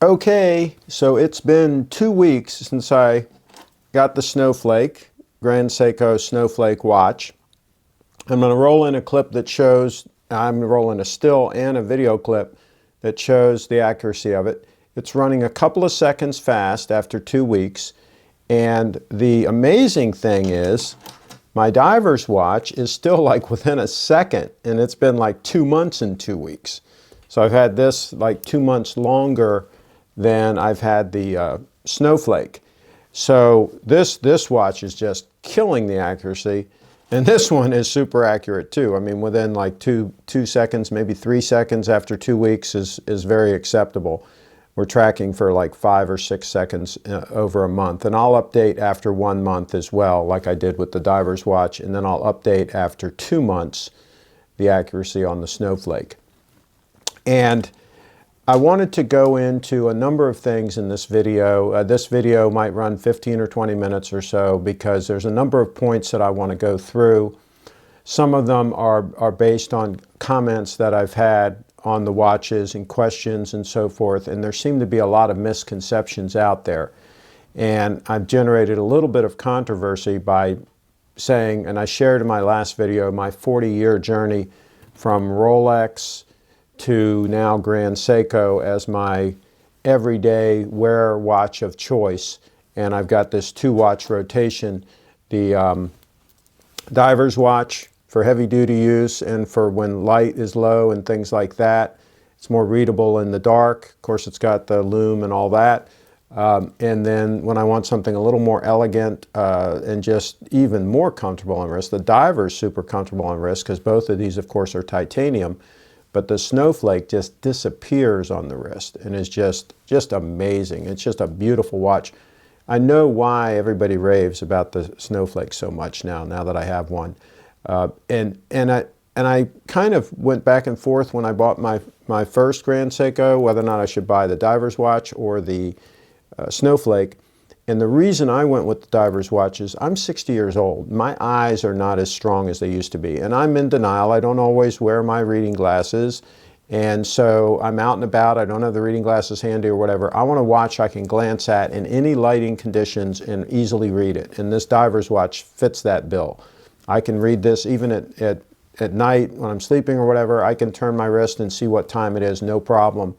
Okay, so it's been 2 weeks since I got the Snowflake, Grand Seiko Snowflake watch. I'm going to roll in a clip that shows, I'm rolling a still and a video clip that shows the accuracy of it. It's running a couple of seconds fast after 2 weeks, and the amazing thing is my diver's watch is still like within a second, and it's been like 2 months and 2 weeks. So I've had this like 2 months longer than I've had the Snowflake. So this watch is just killing the accuracy, and this one is super accurate too. I mean, within like two seconds, maybe 3 seconds after 2 weeks is very acceptable. We're tracking for like 5 or 6 seconds over a month, and I'll update after 1 month as well, like I did with the diver's watch, and then I'll update after 2 months the accuracy on the Snowflake. And I wanted to go into a number of things in this video. This video might run 15 or 20 minutes or so because there's a number of points that I want to go through. Some of them are based on comments that I've had on the watches and questions and so forth, and there seem to be a lot of misconceptions out there. And I've generated a little bit of controversy by saying, and I shared in my last video, my 40-year journey from Rolex to now Grand Seiko as my everyday wear watch of choice. And I've got this 2-watch rotation, the diver's watch for heavy duty use and for when light is low and things like that. It's more readable in the dark. Of course, it's got the lume and all that. And then when I want something a little more elegant and just even more comfortable on wrist, the diver's super comfortable on wrist because both of these, of course, are titanium. But the Snowflake just disappears on the wrist and is just amazing. It's just a beautiful watch. I know why everybody raves about the Snowflake so much now that I have one. And I kind of went back and forth when I bought my first Grand Seiko, whether or not I should buy the diver's watch or the Snowflake. And the reason I went with the diver's watch is I'm 60 years old. My eyes are not as strong as they used to be. And I'm in denial. I don't always wear my reading glasses. And so I'm out and about. I don't have the reading glasses handy or whatever. I want a watch I can glance at in any lighting conditions and easily read it. And this diver's watch fits that bill. I can read this even at night when I'm sleeping or whatever. I can turn my wrist and see what time it is, no problem.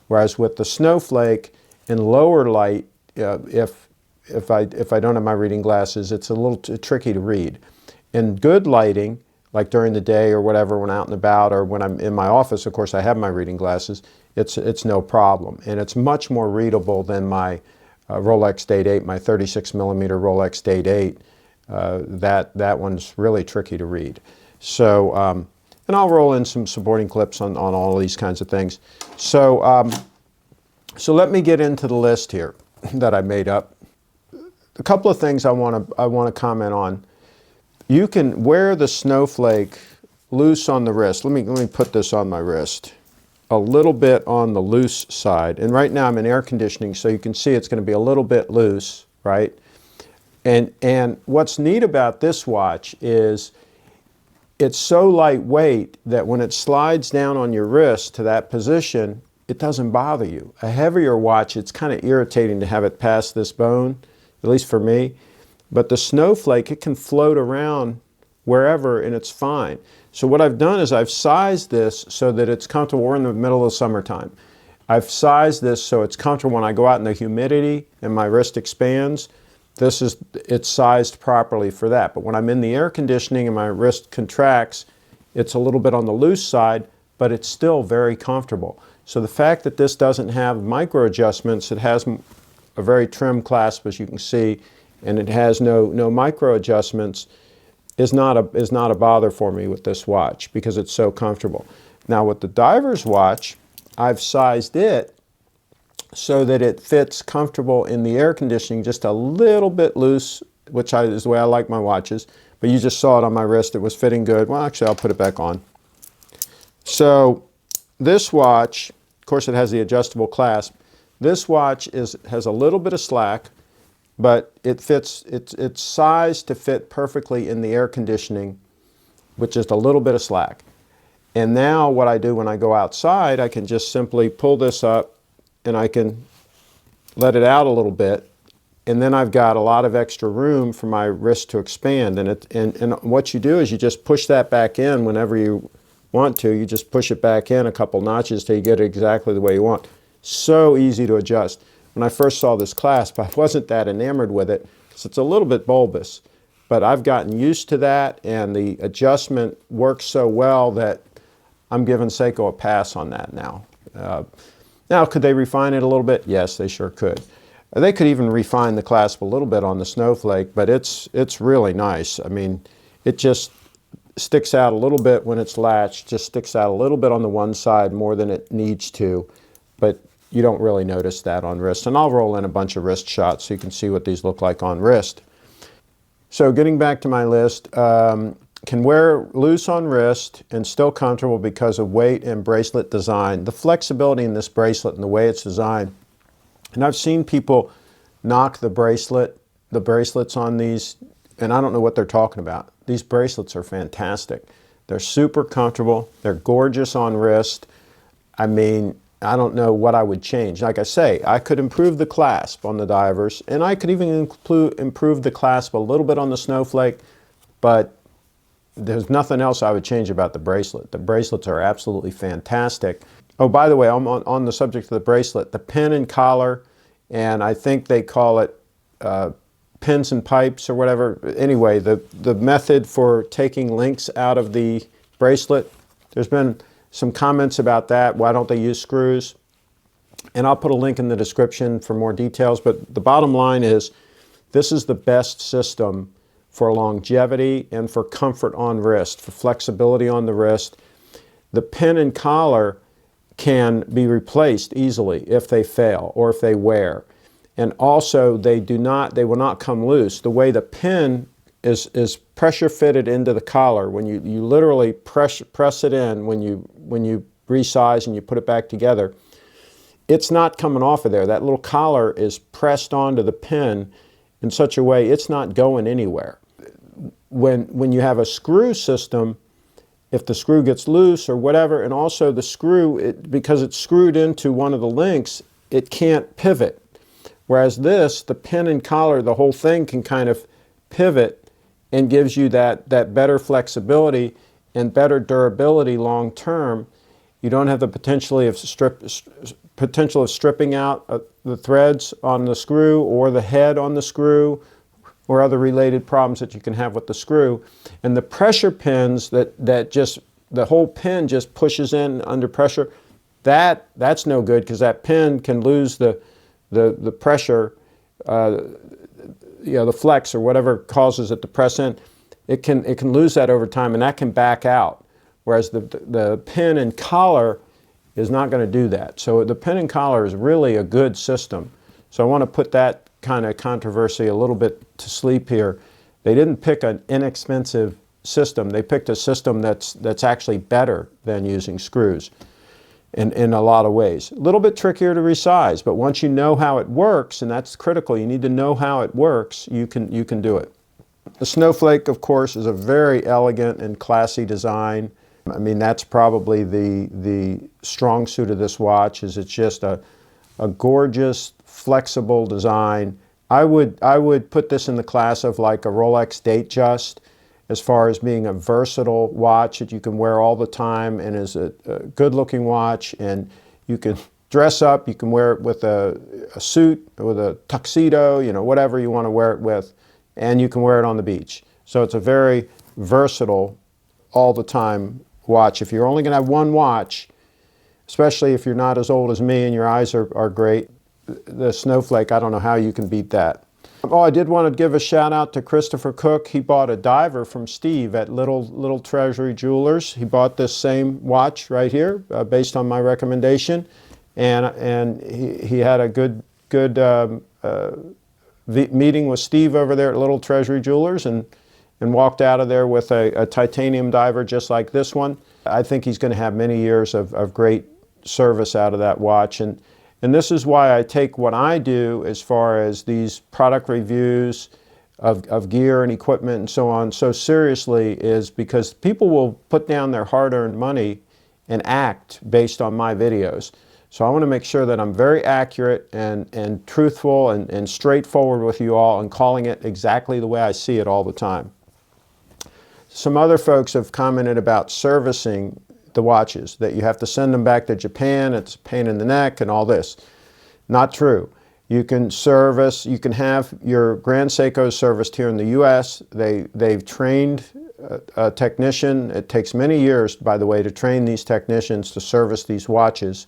Whereas with the Snowflake, in lower light, if I don't have my reading glasses, it's a little tricky to read. In good lighting, like during the day or whatever, when out and about, or when I'm in my office, of course I have my reading glasses, it's no problem. And it's much more readable than my Rolex Day-Date, my 36mm Rolex Day-Date. That one's really tricky to read. So, and I'll roll in some supporting clips on all these kinds of things. So, so let me get into the list here that I made up. A couple of things I want to comment on. You can wear the Snowflake loose on the wrist. Let me put this on my wrist. A little bit on the loose side. And right now I'm in air conditioning, so you can see it's going to be a little bit loose, right? And what's neat about this watch is it's so lightweight that when it slides down on your wrist to that position, it doesn't bother you. A heavier watch, it's kind of irritating to have it past this bone, at least for me. But the Snowflake, it can float around wherever and it's fine. So what I've done is I've sized this so that it's comfortable. We're in the middle of summertime. I've sized this so it's comfortable when I go out in the humidity and my wrist expands. It's sized properly for that. But when I'm in the air conditioning and my wrist contracts, it's a little bit on the loose side, but it's still very comfortable. So the fact that this doesn't have micro adjustments, it has a very trim clasp, as you can see, and it has no micro adjustments, is not a bother for me with this watch because it's so comfortable. Now with the diver's watch, I've sized it so that it fits comfortable in the air conditioning, just a little bit loose, which is the way I like my watches. But you just saw it on my wrist, it was fitting good. Well, actually, I'll put it back on. So this watch, of course, it has the adjustable clasp. This watch has a little bit of slack, but it's sized to fit perfectly in the air conditioning with just a little bit of slack. And now what I do when I go outside, I can just simply pull this up and I can let it out a little bit, and then I've got a lot of extra room for my wrist to expand. And what you do is you just push that back in whenever you want to. You just push it back in a couple notches till you get it exactly the way you want. So easy to adjust. When I first saw this clasp, I wasn't that enamored with it because it's a little bit bulbous. But I've gotten used to that, and the adjustment works so well that I'm giving Seiko a pass on that now. Now, could they refine it a little bit? Yes, they sure could. They could even refine the clasp a little bit on the Snowflake, but it's really nice. I mean, it just sticks out a little bit when it's latched, just sticks out a little bit on the one side more than it needs to, but you don't really notice that on wrist. And I'll roll in a bunch of wrist shots so you can see what these look like on wrist. So getting back to my list, can wear loose on wrist and still comfortable because of weight and bracelet design. The flexibility in this bracelet and the way it's designed. And I've seen people knock the bracelets on these, and I don't know what they're talking about. These bracelets are fantastic. They're super comfortable. They're gorgeous on wrist. I mean, I don't know what I would change. Like I say, I could improve the clasp on the divers, and I could even improve the clasp a little bit on the Snowflake, but there's nothing else I would change about the bracelet. The bracelets are absolutely fantastic. Oh, by the way, I'm on the subject of the bracelet, the pin and collar, and I think they call it pins and pipes or whatever. Anyway, the method for taking links out of the bracelet, there's been some comments about that. Why don't they use screws? And I'll put a link in the description for more details, but the bottom line is this is the best system for longevity and for comfort on wrist, for flexibility on the wrist. The pin and collar can be replaced easily if they fail or if they wear. And also they will not come loose. The way the pin is pressure fitted into the collar, when you literally press it in when you resize and you put it back together, it's not coming off of there. That little collar is pressed onto the pin in such a way it's not going anywhere. When you have a screw system, if the screw gets loose or whatever, and also the screw, because it's screwed into one of the links, it can't pivot. Whereas this, the pin and collar, the whole thing can kind of pivot and gives you that better flexibility and better durability long term. You don't have the potential of stripping out the threads on the screw or the head on the screw, or other related problems that you can have with the screw. And the pressure pins that just, the whole pin just pushes in under pressure, that's no good, because that pin can lose the pressure, the flex or whatever causes it to press in. It can lose that over time, and that can back out. Whereas the pin and collar is not going to do that. So the pin and collar is really a good system. So I want to put that kind of controversy a little bit to sleep here. They didn't pick an inexpensive system. They picked a system that's actually better than using screws in a lot of ways. A little bit trickier to resize, but once you know how it works, and that's critical, you need to know how it works, you can do it. The Snowflake, of course, is a very elegant and classy design. I mean, that's probably the strong suit of this watch, is it's just a gorgeous, flexible design. I would put this in the class of like a Rolex Datejust, as far as being a versatile watch that you can wear all the time and is a good looking watch, and you can dress up, you can wear it with a suit, with a tuxedo, whatever you want to wear it with, and you can wear it on the beach. So it's a very versatile, all the time watch. If you're only going to have one watch, especially if you're not as old as me and your eyes are great, the Snowflake, I don't know how you can beat that. Oh, I did want to give a shout out to Christopher Cook. He bought a diver from Steve at Little Treasury Jewelers. He bought this same watch right here based on my recommendation, and he had a good meeting with Steve over there at Little Treasury Jewelers, and walked out of there with a titanium diver just like this one. I think he's going to have many years of great service out of that watch. And this is why I take what I do as far as these product reviews of gear and equipment and so on so seriously, is because people will put down their hard-earned money and act based on my videos. So I want to make sure that I'm very accurate and truthful and straightforward with you all and calling it exactly the way I see it all the time. Some other folks have commented about servicing the watches, that you have to send them back to Japan, it's a pain in the neck and all this. Not true. You can service, you can have your Grand Seiko serviced here in the US. They've trained a technician. It takes many years, by the way, to train these technicians to service these watches.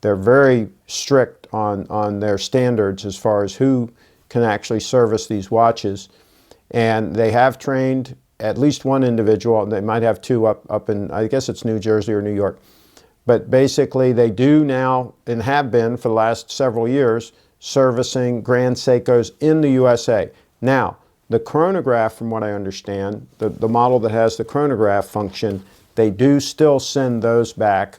They're very strict on their standards as far as who can actually service these watches. And they have trained at least one individual. They might have two up in, I guess it's New Jersey or New York. But basically they do now, and have been for the last several years, servicing Grand Seikos in the USA. Now, the chronograph, from what I understand, the model that has the chronograph function, they do still send those back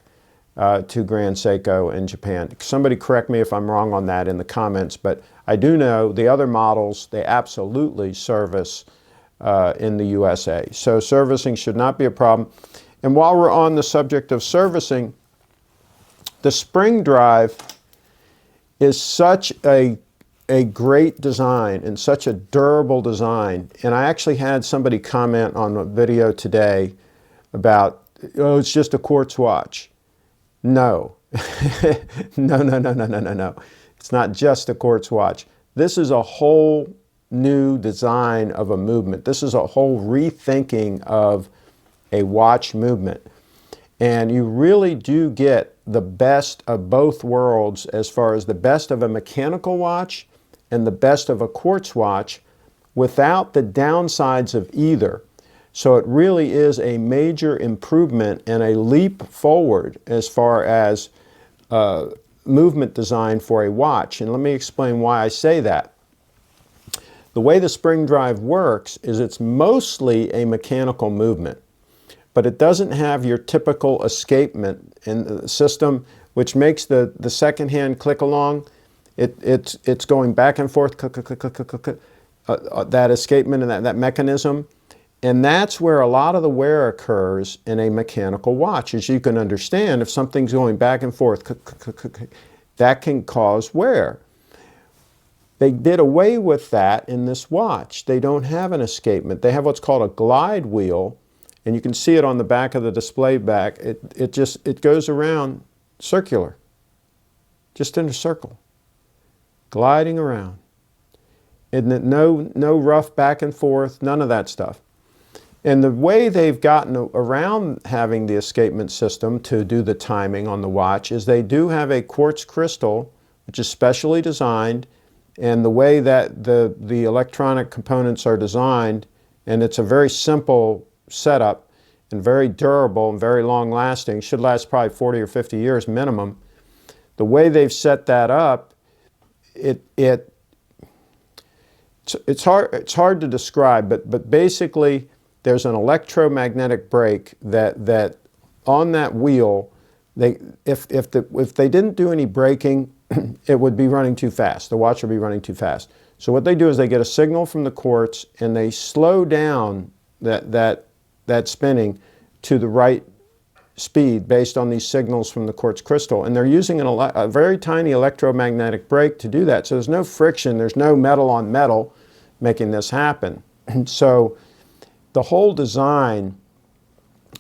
to Grand Seiko in Japan. Somebody correct me if I'm wrong on that in the comments, but I do know the other models, they absolutely service in the USA. So servicing should not be a problem. And while we're on the subject of servicing, the spring drive is such a great design and such a durable design. And I actually had somebody comment on a video today about, oh, it's just a quartz watch. No. No. It's not just a quartz watch. This is a whole new design of a movement. This is a whole rethinking of a watch movement. And you really do get the best of both worlds as far as the best of a mechanical watch and the best of a quartz watch without the downsides of either. So it really is a major improvement and a leap forward as far as movement design for a watch. And let me explain why I say that. The way the spring drive works is it's mostly a mechanical movement, but it doesn't have your typical escapement in the system, which makes the second hand click along. It's going back and forth, click, click, click, click, click, click, that escapement and that mechanism. And that's where a lot of the wear occurs in a mechanical watch. As you can understand, if something's going back and forth, click, click, click, click, click, that can cause wear. They did away with that in this watch. They don't have an escapement. They have what's called a glide wheel, and you can see it on the back of the display back. It goes around circular, just in a circle, gliding around. And no rough back and forth, none of that stuff. And the way they've gotten around having the escapement system to do the timing on the watch is they do have a quartz crystal, which is specially designed, and the way that the electronic components are designed, and it's a very simple setup and very durable and very long lasting, should last probably 40 or 50 years minimum. The way they've set that up, it's hard to describe, but basically there's an electromagnetic brake that on that wheel, if they didn't do any braking, it would be running too fast. The watch would be running too fast. So what they do is they get a signal from the quartz and they slow down that spinning to the right speed based on these signals from the quartz crystal. And they're using a very tiny electromagnetic brake to do that. So there's no friction, there's no metal on metal making this happen. So the whole design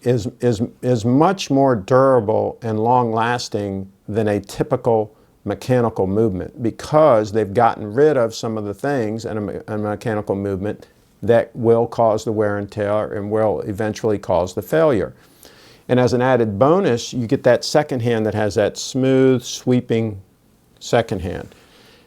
is much more durable and long-lasting than a typical mechanical movement, because they've gotten rid of some of the things in a mechanical movement that will cause the wear and tear and will eventually cause the failure. And as an added bonus, you get that second hand that has that smooth, sweeping second hand.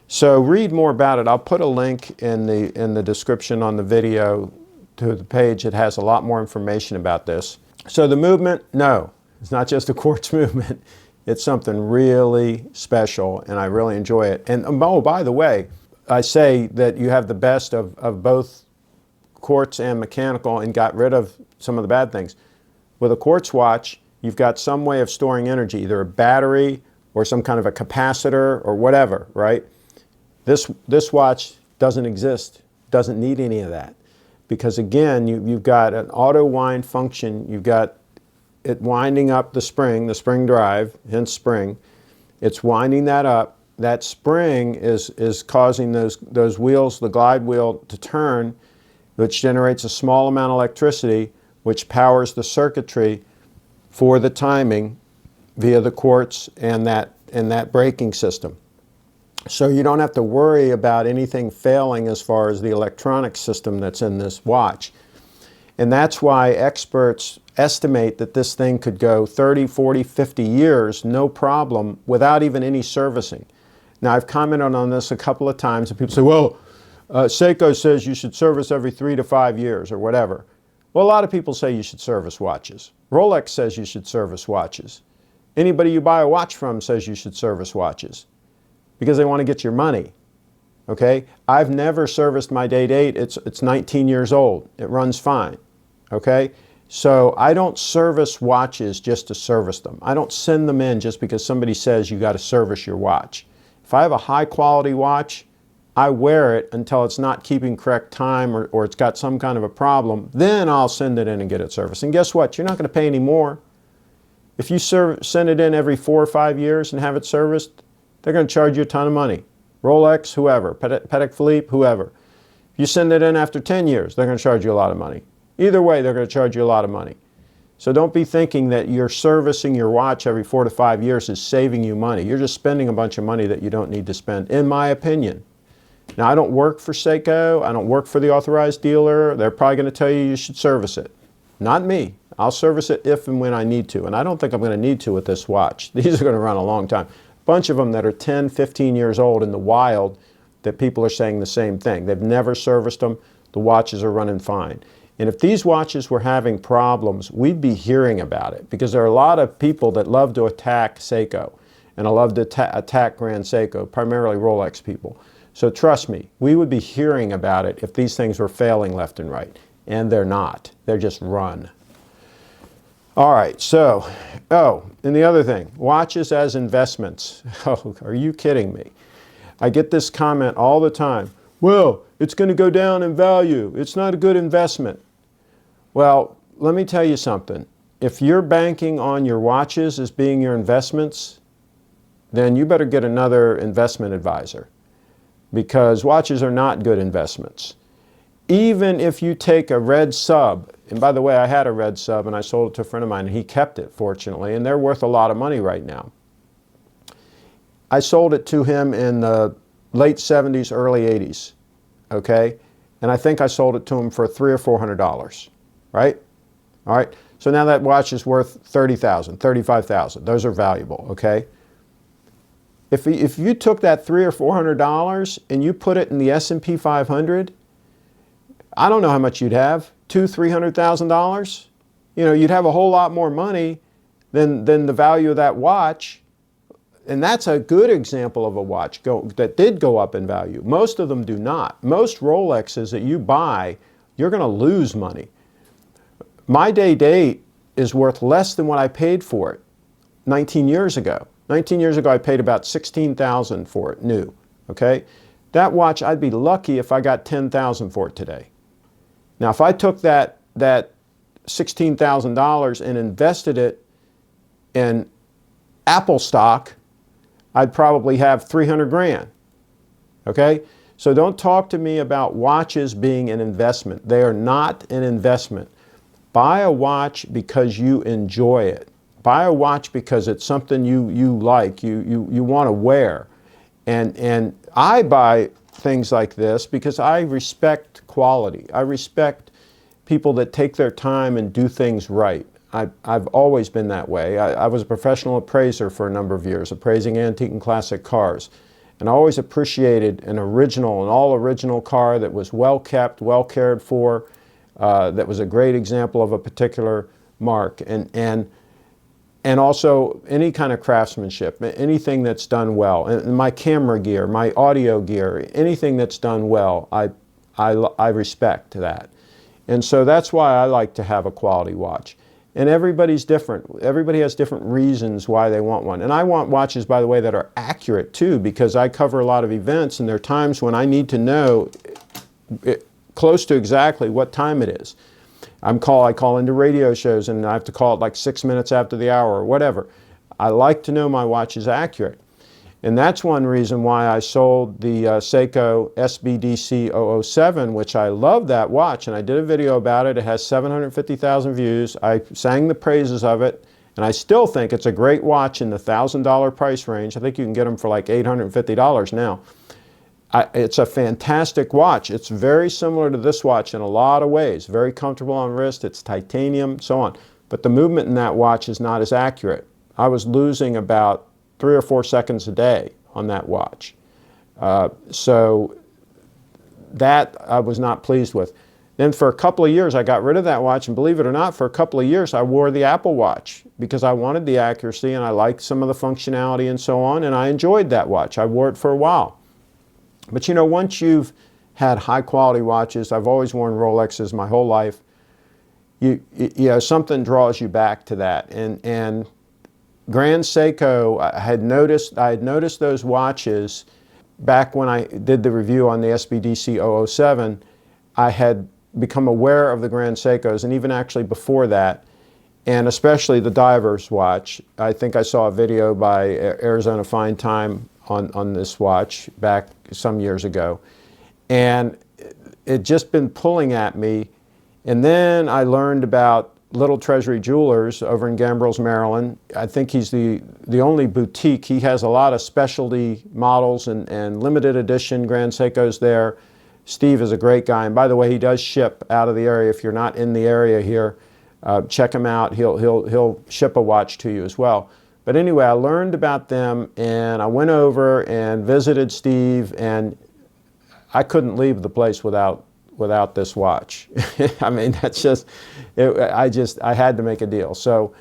So read more about it. I'll put a link in the description on the video to the page that has a lot more information about this. So the movement, no, it's not just a quartz movement. It's something really special, and I really enjoy it. And oh, by the way, I say that you have the best of both quartz and mechanical and got rid of some of the bad things. With a quartz watch, you've got some way of storing energy, either a battery or some kind of a capacitor or whatever, right? This watch doesn't exist, doesn't need any of that. Because again, you've got an auto wind function, you've got it winding up the spring drive, hence spring. It's winding that up. That spring is causing those wheels, the glide wheel, to turn, which generates a small amount of electricity, which powers the circuitry for the timing via the quartz and that braking system. So you don't have to worry about anything failing as far as the electronic system that's in this watch. And that's why experts estimate that this thing could go 30, 40, 50 years, no problem, without even any servicing. Now, I've commented on this a couple of times, and people say, well, Seiko says you should service every 3 to 5 years or whatever. Well, a lot of people say you should service watches. Rolex says you should service watches. Anybody you buy a watch from says you should service watches because they want to get your money. Okay? I've never serviced my day-date. It's 19 years old. It runs fine. Okay? So I don't service watches just to service them. I don't send them in just because somebody says you got to service your watch. If I have a high quality watch, I wear it until it's not keeping correct time or it's got some kind of a problem, then I'll send it in and get it serviced. And guess what? You're not going to pay any more. If you send it in every 4 or 5 years and have it serviced, they're going to charge you a ton of money. Rolex, whoever, Patek Philippe, whoever. If you send it in after 10 years, they're going to charge you a lot of money. Either way, they're going to charge you a lot of money. So don't be thinking that you're servicing your watch every 4 to 5 years is saving you money. You're just spending a bunch of money that you don't need to spend, in my opinion. Now, I don't work for Seiko. I don't work for the authorized dealer. They're probably going to tell you should service it. Not me. I'll service it if and when I need to. And I don't think I'm going to need to with this watch. These are going to run a long time. A bunch of them that are 10, 15 years old in the wild that people are saying the same thing. They've never serviced them. The watches are running fine. And if these watches were having problems, we'd be hearing about it because there are a lot of people that love to attack Seiko and I love to attack Grand Seiko, primarily Rolex people. So trust me, we would be hearing about it if these things were failing left and right. And they're not. They're just run. All right, so, and the other thing, watches as investments. Oh, are you kidding me? I get this comment all the time. Well, it's going to go down in value. It's not a good investment. Well, let me tell you something. If you're banking on your watches as being your investments, then you better get another investment advisor because watches are not good investments. Even if you take a red sub, and by the way, I had a red sub and I sold it to a friend of mine and he kept it, fortunately, and they're worth a lot of money right now. I sold it to him in the late 70s, early 80s, okay? And I think I sold it to him for $300 or $400, right? All right, so now that watch is worth $30,000, $35,000. Those are valuable, okay? If you took that $300 or $400 and you put it in the S&P 500, I don't know how much you'd have, $200,000, $300,000. You know, you'd have a whole lot more money than the value of that watch. And that's a good example of a watch that did go up in value. Most of them do not. Most Rolexes that you buy, you're going to lose money. My day-date is worth less than what I paid for it 19 years ago. 19 years ago, I paid about $16,000 for it, new, okay? That watch, I'd be lucky if I got $10,000 for it today. Now, if I took that $16,000 and invested it in Apple stock, I'd probably have 300 grand, okay? So don't talk to me about watches being an investment. They are not an investment. Buy a watch because you enjoy it. Buy a watch because it's something you like, you want to wear. And I buy things like this because I respect quality. I respect people that take their time and do things right. I've always been that way. I was a professional appraiser for a number of years, appraising antique and classic cars. And I always appreciated an all-original car that was well kept, well cared for, that was a great example of a particular mark. And also any kind of craftsmanship, anything that's done well. And my camera gear, my audio gear, anything that's done well, I respect that. And so that's why I like to have a quality watch. And everybody's different. Everybody has different reasons why they want one. And I want watches, by the way, that are accurate too, because I cover a lot of events and there are times when I need to know close to exactly what time it is. I call into radio shows and I have to call it like 6 minutes after the hour or whatever. I like to know my watch is accurate. And that's one reason why I sold the Seiko SBGA211, which I love that watch, and I did a video about it. It has 750,000 views. I sang the praises of it, and I still think it's a great watch in the $1,000 price range. I think you can get them for like $850 now. It's a fantastic watch. It's very similar to this watch in a lot of ways. Very comfortable on wrist, it's titanium, so on. But the movement in that watch is not as accurate. I was losing about 3 or 4 seconds a day on that watch. So that I was not pleased with. Then for a couple of years I got rid of that watch, and believe it or not, for a couple of years I wore the Apple Watch because I wanted the accuracy and I liked some of the functionality and so on, and I enjoyed that watch. I wore it for a while. But you know, once you've had high quality watches, I've always worn Rolexes my whole life, you know, something draws you back to that. And Grand Seiko, I had noticed those watches back when I did the review on the SBGA211. I had become aware of the Grand Seikos, and even actually before that, and especially the Diver's watch. I think I saw a video by Arizona Fine Time on this watch back some years ago, and it just been pulling at me. And then I learned about Little Treasury Jewelers over in Gambrills, Maryland. I think he's the only boutique. He has a lot of specialty models and limited edition Grand Seikos there. Steve is a great guy, and by the way, he does ship out of the area. If you're not in the area here, check him out. He'll ship a watch to you as well. But anyway, I learned about them, and I went over and visited Steve, and I couldn't leave the place without this watch. I mean, that's just, I had to make a deal. So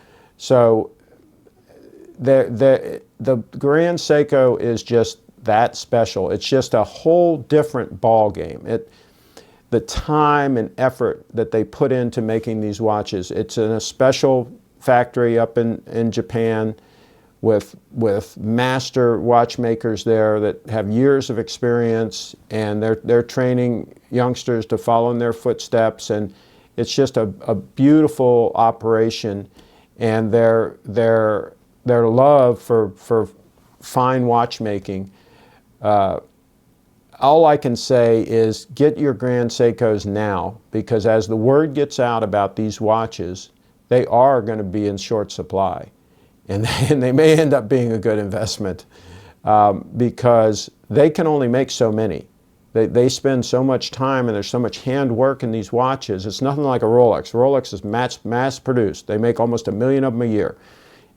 the Grand Seiko is just that special. It's just a whole different ball game. The time and effort that they put into making these watches. It's in a special factory up in Japan with master watchmakers there that have years of experience, and they're training youngsters to follow in their footsteps, and it's just a beautiful operation. And their love for fine watchmaking. All I can say is get your Grand Seikos now, because as the word gets out about these watches, they are going to be in short supply. And they may end up being a good investment because they can only make so many. They spend so much time, and there's so much handwork in these watches. It's nothing like a Rolex. Rolex is mass produced. They make almost 1 million of them a year,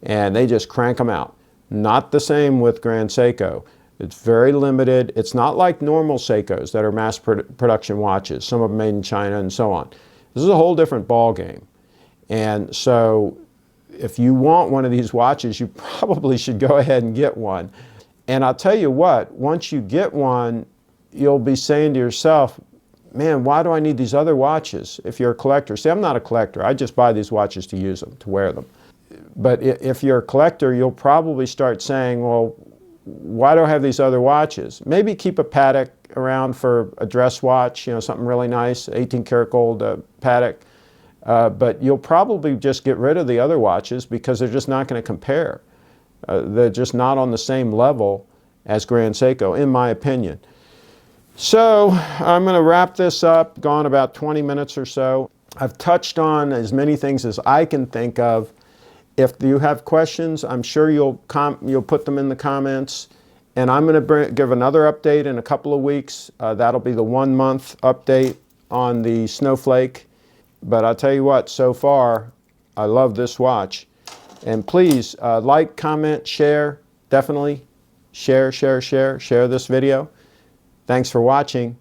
and they just crank them out. Not the same with Grand Seiko. It's very limited. It's not like normal Seikos that are mass production watches, some of them made in China and so on. This is a whole different ball game. And so if you want one of these watches, you probably should go ahead and get one. And I'll tell you what, once you get one, you'll be saying to yourself, man, why do I need these other watches? If you're a collector. See, I'm not a collector. I just buy these watches to use them, to wear them. But if you're a collector, you'll probably start saying, well, why do I have these other watches? Maybe keep a Patek around for a dress watch, you know, something really nice, 18 karat gold Patek. But you'll probably just get rid of the other watches because they're just not going to compare. They're just not on the same level as Grand Seiko, in my opinion. So I'm going to wrap this up. Gone about 20 minutes or so. I've touched on as many things as I can think of. If you have questions, I'm sure you'll put them in the comments. And I'm going to give another update in a couple of weeks. That'll be the 1-month update on the Snowflake. But I'll tell you what, so far, I love this watch. And please like, comment, share. Definitely share this video. Thanks for watching.